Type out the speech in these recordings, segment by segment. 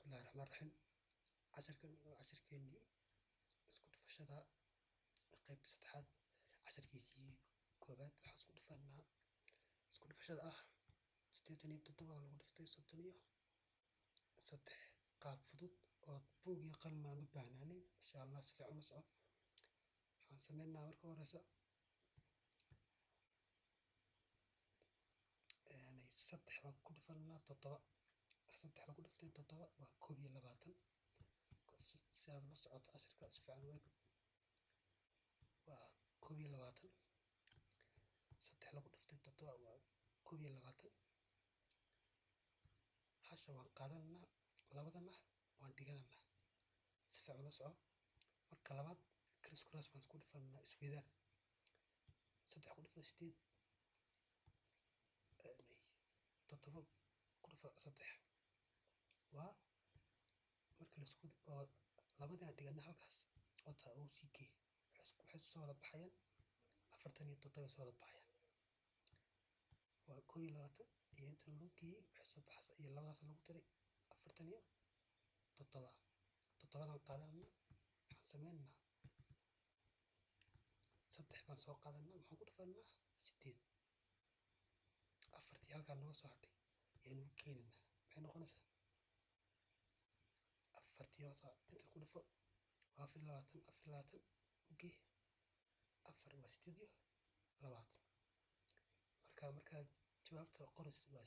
الله الرحمن الرحيم. عشركني اسكو دفشدا قيب saddexaad casharkiisii koobaad waxaa isku dhufanaa isku dhufashada ah 87 oo lagu dhuftay 33 qaab fudud oo buug iyo qalin aan u baahnaanay insha Allah si fiican u soco waxaan sameynaa marka horeysa saddex baan ku dhufanaa 7 saddex lagu dhuftay 7 waa 22 si aad la socoto casharka si fiican u eeg waa 22 saddex lagu dhuftay 7 waa 22 hasha waan qaadanaa labadana waan dhiganaa si fiican la soco marka labaad criss cross baan isku dhufanaa isweydaar saddex ku dhuftay 8 7 ku dhufa saddex waa marka la isku labadana dhiganaa halkaas oo taa oo sii geey waxay soo wada baxayaan 47 soo wada baxayaan waa 22 iyo inta loo geeyay waxay soo baxaysaa iyo labadaas lagu daray 47 toddobadan qaadanaa waxaan sameynaa saddex baan soo qaadanaa waxaan ku dhufanaa 8 afartii halkaan naga soo hadhay ayaan u keeninaa maxay noqonaysaa afartii inta ku dhufo waa 24 uge afar waa 8 markaad jawaabta qoraysid waa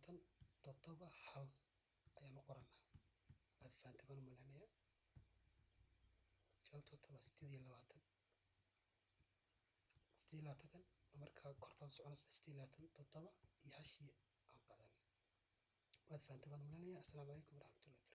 8 toddoba hal ayaan qoranaa aad fahanteen baan maleynayaa jawaabta waa 8 kan markaa kor baan soconaysaa 8 toddoba iyo hashii aan qaadanay waad fahanteen baan maleynayaa. Assalaamu calaykum waraxmatullahi.